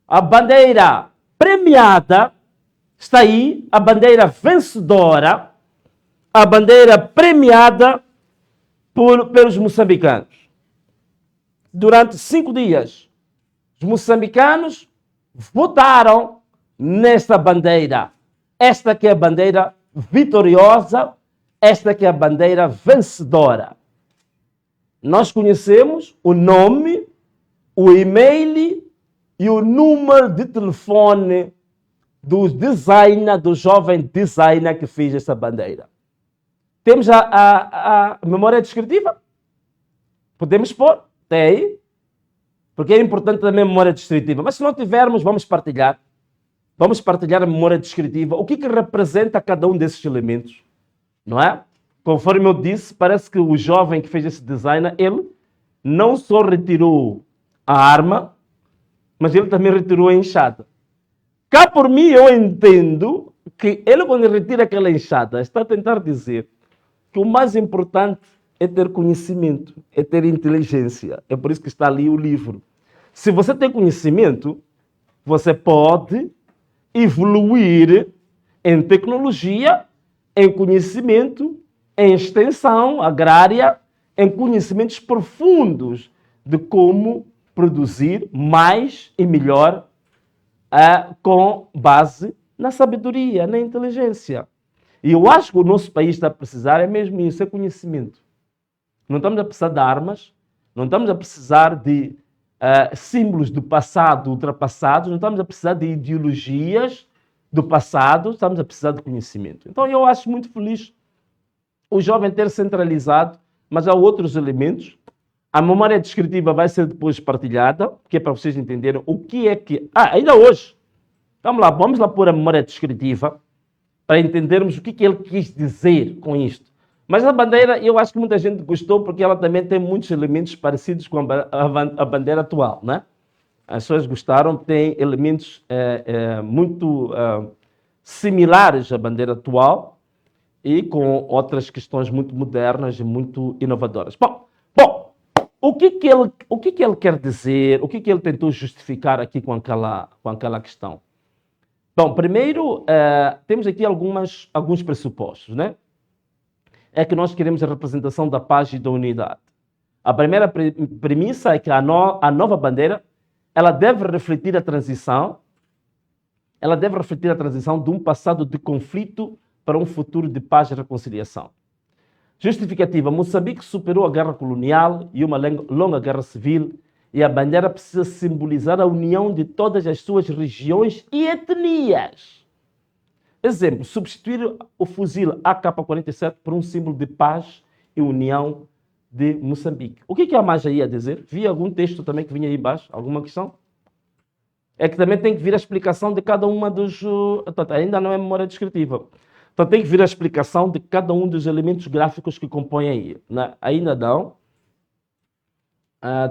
a bandeira premiada. Está aí a bandeira vencedora, a bandeira premiada pelos moçambicanos. Durante 5 dias, os moçambicanos votaram nesta bandeira. Esta que é a bandeira vitoriosa, esta que é a bandeira vencedora. Nós conhecemos o nome, o e-mail e o número de telefone do jovem designer que fez essa bandeira. Temos a memória descritiva. Podemos pôr, tem aí. Porque é importante também a memória descritiva. Mas se não tivermos, vamos partilhar. Vamos partilhar a memória descritiva. O que representa cada um desses elementos? Não é? Conforme eu disse, parece que o jovem que fez esse design, ele não só retirou a arma, mas ele também retirou a enxada. Cá por mim eu entendo que ele, quando retira aquela enxada, está a tentar dizer que o mais importante é ter conhecimento, é ter inteligência. É por isso que está ali o livro. Se você tem conhecimento, você pode evoluir em tecnologia, em conhecimento, em extensão agrária, em conhecimentos profundos de como produzir mais e melhor com base na sabedoria, na inteligência. E eu acho que o nosso país está a precisar é mesmo isso, é conhecimento. Não estamos a precisar de armas, não estamos a precisar de símbolos do passado ultrapassados, não estamos a precisar de ideologias do passado, estamos a precisar de conhecimento. Então eu acho muito feliz o jovem ter centralizado, mas há outros elementos. A memória descritiva vai ser depois partilhada, que é para vocês entenderem o que é que... ainda hoje, vamos lá pôr a memória descritiva para entendermos o que ele quis dizer com isto. Mas a bandeira, eu acho que muita gente gostou porque ela também tem muitos elementos parecidos com a bandeira atual, né? As pessoas gostaram, tem elementos muito similares à bandeira atual e com outras questões muito modernas e muito inovadoras. Bom, o que ele quer dizer, o que ele tentou justificar aqui com aquela questão? Bom, primeiro, temos aqui alguns pressupostos, né? É que nós queremos a representação da paz e da unidade. A primeira premissa é que a nova bandeira ela deve refletir a transição de um passado de conflito para um futuro de paz e reconciliação. Justificativa: Moçambique superou a guerra colonial e uma longa guerra civil e a bandeira precisa simbolizar a união de todas as suas regiões e etnias. Exemplo, substituir o fuzil AK-47 por um símbolo de paz e união de Moçambique. O que a Maja ia dizer? Vi algum texto também que vinha aí embaixo, alguma questão? É que também tem que vir a explicação de cada uma dos... Ainda não é memória descritiva. Então tem que vir a explicação de cada um dos elementos gráficos que compõem aí. Né? Ainda não.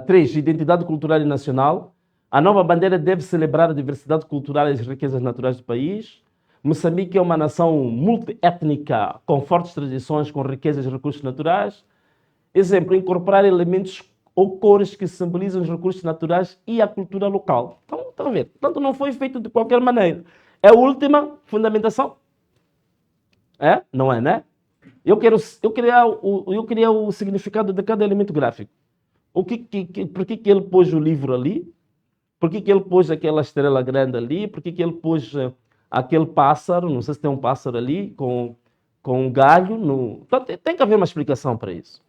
3. Identidade cultural e nacional. A nova bandeira deve celebrar a diversidade cultural e as riquezas naturais do país. Moçambique é uma nação multiétnica, com fortes tradições, com riquezas e recursos naturais. Exemplo, incorporar elementos ou cores que simbolizam os recursos naturais e a cultura local. Então, estão a ver? Portanto, não foi feito de qualquer maneira. É a última fundamentação? É? Não é, né? Eu queria o significado de cada elemento gráfico. Por que ele pôs o livro ali? Por que ele pôs aquela estrela grande ali? Por que ele pôs aquele pássaro? Não sei se tem um pássaro ali com um galho. Então, tem que haver uma explicação para isso.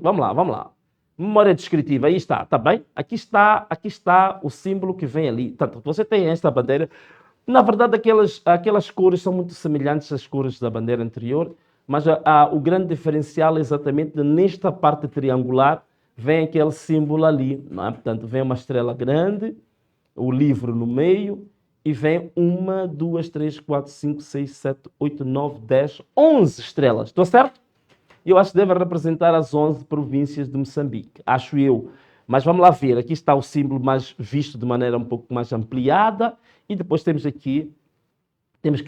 Vamos lá. Memória descritiva, aí está, tá bem? Aqui está o símbolo que vem ali. Portanto, você tem esta bandeira. Na verdade, aquelas cores são muito semelhantes às cores da bandeira anterior, mas o grande diferencial é exatamente nesta parte triangular, vem aquele símbolo ali. Não é? Portanto, vem uma estrela grande, o livro no meio, e vem 1, 2, 3, 4, 5, 6, 7, 8, 9, 10, 11 estrelas. Estou certo? Eu acho que deve representar as 11 províncias de Moçambique, acho eu. Mas vamos lá ver, aqui está o símbolo mais visto de maneira um pouco mais ampliada, e depois temos que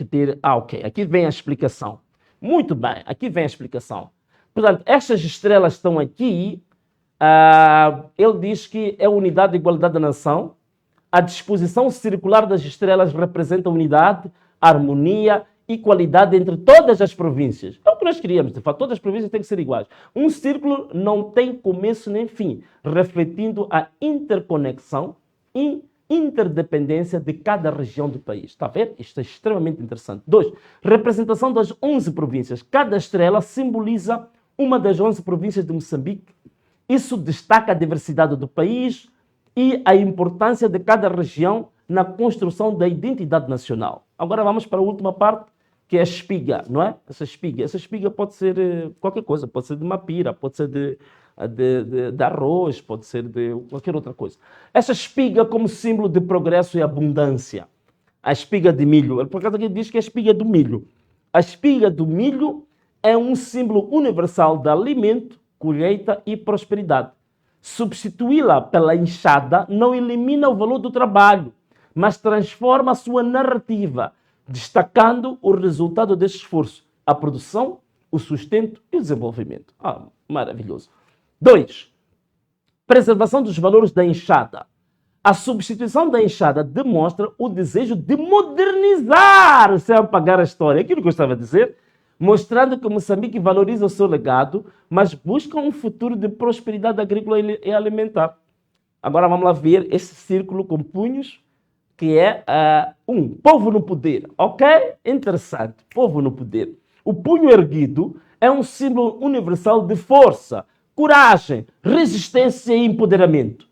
ter... ok, aqui vem a explicação. Muito bem, aqui vem a explicação. Portanto, estas estrelas estão aqui, ele diz que é unidade e igualdade da nação, a disposição circular das estrelas representa unidade, harmonia e qualidade entre todas as províncias. É o que nós queríamos, de fato, todas as províncias têm que ser iguais. Um círculo não tem começo nem fim, refletindo a interconexão e interdependência de cada região do país. Está a ver? Isto é extremamente interessante. 2. Representação das 11 províncias. Cada estrela simboliza uma das 11 províncias de Moçambique. Isso destaca a diversidade do país e a importância de cada região na construção da identidade nacional. Agora vamos para a última parte, que é a espiga, não é? Essa espiga pode ser qualquer coisa, pode ser de mapira, pode ser de arroz, pode ser de qualquer outra coisa. Essa espiga como símbolo de progresso e abundância. A espiga de milho, por acaso aqui diz que é a espiga do milho. A espiga do milho é um símbolo universal de alimento, colheita e prosperidade. Substituí-la pela enxada não elimina o valor do trabalho, mas transforma a sua narrativa, destacando o resultado desse esforço, a produção, o sustento e o desenvolvimento. Maravilhoso. 2. Preservação dos valores da enxada. A substituição da enxada demonstra o desejo de modernizar sem apagar a história. Aquilo que eu estava a dizer, mostrando que Moçambique valoriza o seu legado, mas busca um futuro de prosperidade agrícola e alimentar. Agora vamos lá ver esse círculo com punhos, que é povo no poder. Ok? Interessante. Povo no poder. O punho erguido é um símbolo universal de força, coragem, resistência e empoderamento.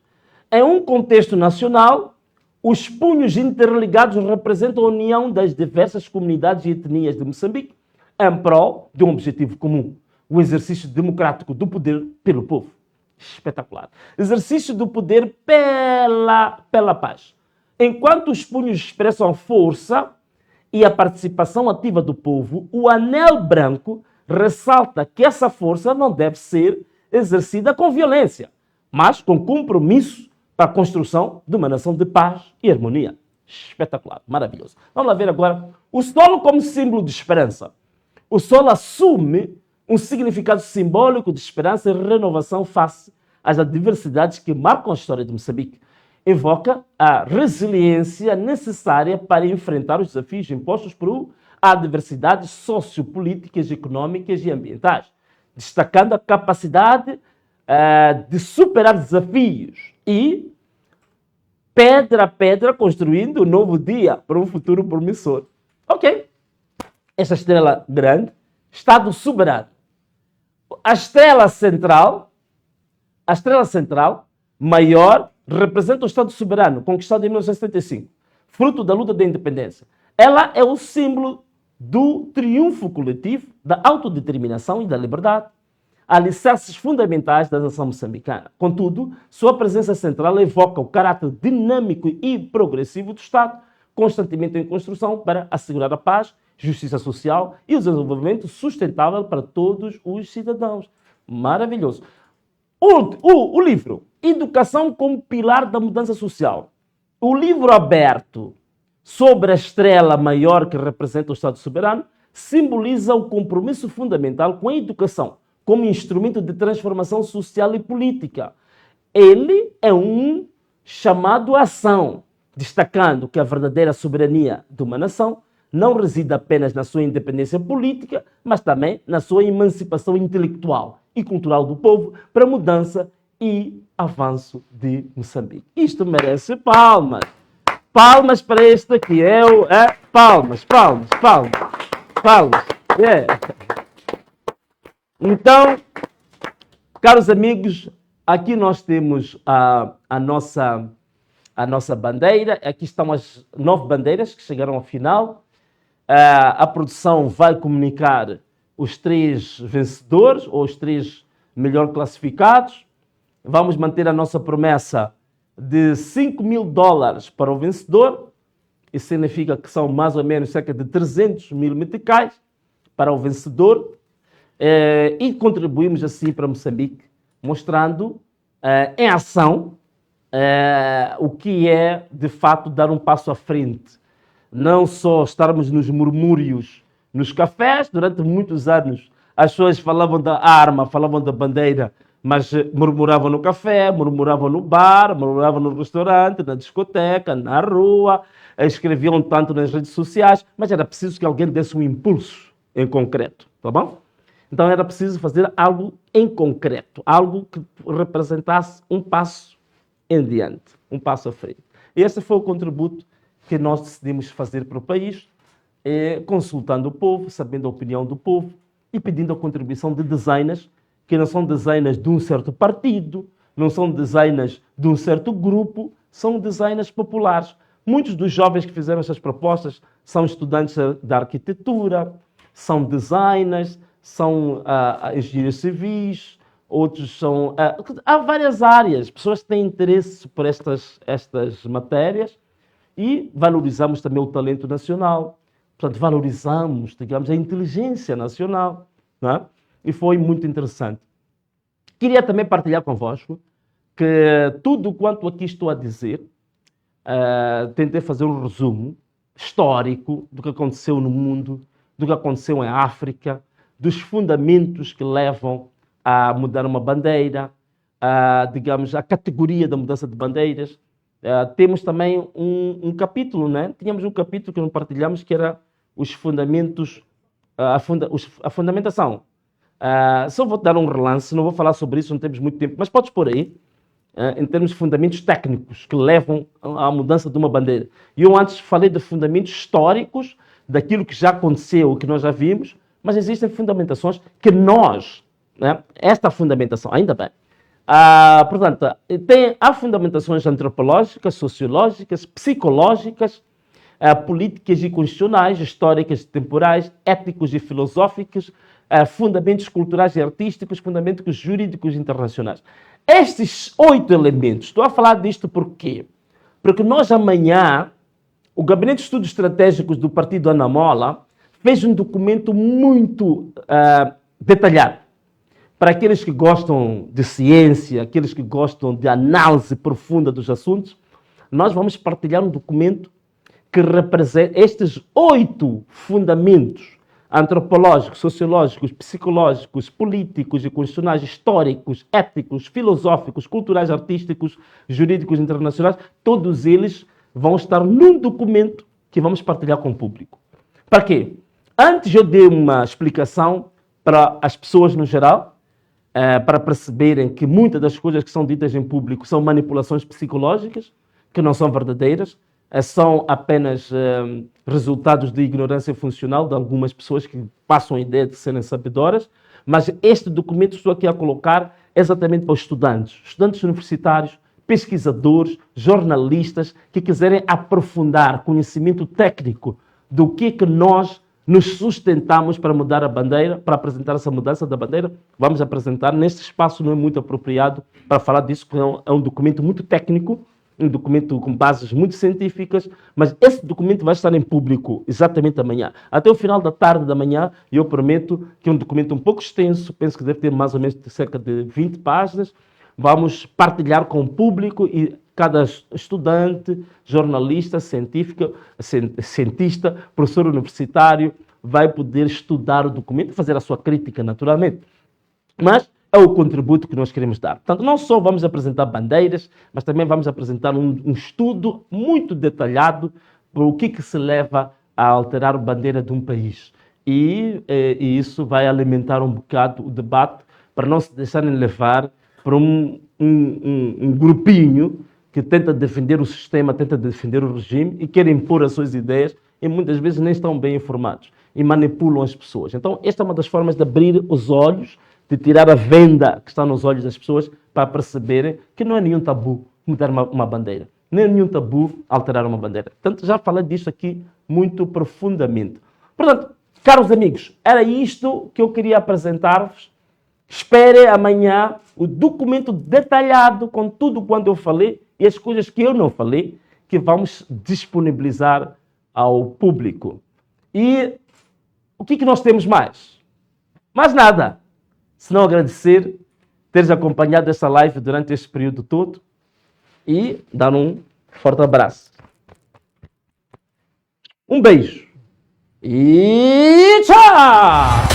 Em um contexto nacional, os punhos interligados representam a união das diversas comunidades e etnias de Moçambique em prol de um objetivo comum, o exercício democrático do poder pelo povo. Espetacular. Exercício do poder pela paz. Enquanto os punhos expressam a força e a participação ativa do povo, o anel branco ressalta que essa força não deve ser exercida com violência, mas com compromisso para a construção de uma nação de paz e harmonia. Espetacular, maravilhoso. Vamos lá ver agora o solo como símbolo de esperança. O solo assume um significado simbólico de esperança e renovação face às adversidades que marcam a história de Moçambique. Evoca a resiliência necessária para enfrentar os desafios impostos por adversidades sociopolíticas, econômicas e ambientais, destacando a capacidade de superar desafios e, pedra a pedra, construindo um novo dia para um futuro promissor. Ok. Essa estrela grande, Estado soberano. A estrela central maior, representa o Estado soberano, conquistado em 1975, fruto da luta da independência. Ela é o símbolo do triunfo coletivo, da autodeterminação e da liberdade, alicerces fundamentais da nação moçambicana. Contudo, sua presença central evoca o caráter dinâmico e progressivo do Estado, constantemente em construção para assegurar a paz, justiça social e o desenvolvimento sustentável para todos os cidadãos. Maravilhoso. O livro Educação como Pilar da Mudança Social. O livro aberto sobre a estrela maior que representa o Estado soberano simboliza o compromisso fundamental com a educação como instrumento de transformação social e política. Ele é um chamado à ação, destacando que a verdadeira soberania de uma nação não reside apenas na sua independência política, mas também na sua emancipação intelectual e cultural do povo para mudança e avanço de Moçambique. Isto merece palmas. Palmas para este aqui. Palmas. Yeah. Então, caros amigos, aqui nós temos a nossa bandeira. Aqui estão as 9 bandeiras que chegaram ao final. A produção vai comunicar os 3 vencedores, ou os 3 melhor classificados. Vamos manter a nossa promessa de $5.000 para o vencedor. Isso significa que são mais ou menos cerca de 300 mil meticais para o vencedor. E contribuímos assim para Moçambique, mostrando em ação o que é, de fato, dar um passo à frente. Não só estarmos nos murmúrios nos cafés. Durante muitos anos as pessoas falavam da arma, falavam da bandeira, mas murmuravam no café, murmuravam no bar, murmuravam no restaurante, na discoteca, na rua, escreviam tanto nas redes sociais, mas era preciso que alguém desse um impulso em concreto, tá bom? Então era preciso fazer algo em concreto, algo que representasse um passo em diante, um passo à frente. E esse foi o contributo que nós decidimos fazer para o país, consultando o povo, sabendo a opinião do povo e pedindo a contribuição de designers, que não são designers de um certo partido, não são designers de um certo grupo, são designers populares, Muitos dos jovens que fizeram essas propostas são estudantes da arquitetura, são designers, são engenheiros civis, outros são... há várias áreas, pessoas que têm interesse por estas matérias e valorizamos também o talento nacional. Portanto, valorizamos, digamos, a inteligência nacional. Não é? E foi muito interessante. Queria também partilhar convosco que tudo quanto aqui estou a dizer, tentei fazer um resumo histórico do que aconteceu no mundo, do que aconteceu em África, dos fundamentos que levam a mudar uma bandeira, digamos, a categoria da mudança de bandeiras. Temos também um capítulo, né? Tínhamos um capítulo que não partilhamos, que era os fundamentos, a fundamentação. Só vou dar um relance, não vou falar sobre isso, não temos muito tempo, mas podes pôr aí, em termos de fundamentos técnicos que levam à mudança de uma bandeira. E eu antes falei de fundamentos históricos, daquilo que já aconteceu, que nós já vimos, mas existem fundamentações que nós, né? Esta fundamentação, ainda bem. Portanto, há fundamentações antropológicas, sociológicas, psicológicas, políticas e constitucionais, históricas e temporais, éticos e filosóficos, fundamentos culturais e artísticos, fundamentos jurídicos internacionais. Estes 8 elementos, estou a falar disto por quê? Porque nós amanhã, o Gabinete de Estudos Estratégicos do Partido Anamola fez um documento muito detalhado. Para aqueles que gostam de ciência, aqueles que gostam de análise profunda dos assuntos, nós vamos partilhar um documento que representa estes 8 fundamentos antropológicos, sociológicos, psicológicos, políticos e constitucionais, históricos, éticos, filosóficos, culturais, artísticos, jurídicos internacionais, todos eles vão estar num documento que vamos partilhar com o público. Para quê? Antes eu dei uma explicação para as pessoas no geral, para perceberem que muitas das coisas que são ditas em público são manipulações psicológicas, que não são verdadeiras, são apenas resultados de ignorância funcional de algumas pessoas que passam a ideia de serem sabedoras, mas este documento estou aqui a colocar exatamente para os estudantes universitários, pesquisadores, jornalistas que quiserem aprofundar conhecimento técnico do que nós nos sustentamos para mudar a bandeira, para apresentar essa mudança da bandeira. Vamos apresentar, neste espaço não é muito apropriado para falar disso, porque é um documento muito técnico, um documento com bases muito científicas, mas esse documento vai estar em público exatamente amanhã. Até o final da tarde da manhã, e eu prometo que é um documento um pouco extenso, penso que deve ter mais ou menos cerca de 20 páginas, vamos partilhar com o público e cada estudante, jornalista, cientista, professor universitário, vai poder estudar o documento e fazer a sua crítica, naturalmente. Mas é o contributo que nós queremos dar. Portanto, não só vamos apresentar bandeiras, mas também vamos apresentar um estudo muito detalhado para o que se leva a alterar a bandeira de um país. E isso vai alimentar um bocado o debate para não se deixarem levar para um grupinho que tenta defender o sistema, tenta defender o regime e quer impor as suas ideias e muitas vezes nem estão bem informados e manipulam as pessoas. Então, esta é uma das formas de abrir os olhos, de tirar a venda que está nos olhos das pessoas para perceberem que não é nenhum tabu mudar uma bandeira, nem é nenhum tabu alterar uma bandeira. Portanto, já falei disto aqui muito profundamente. Portanto, caros amigos, era isto que eu queria apresentar-vos. Espere amanhã o documento detalhado com tudo quanto eu falei e as coisas que eu não falei, que vamos disponibilizar ao público. E o que nós temos mais? Mais nada. Se não agradecer teres acompanhado essa live durante este período todo e dar um forte abraço. Um beijo e tchau!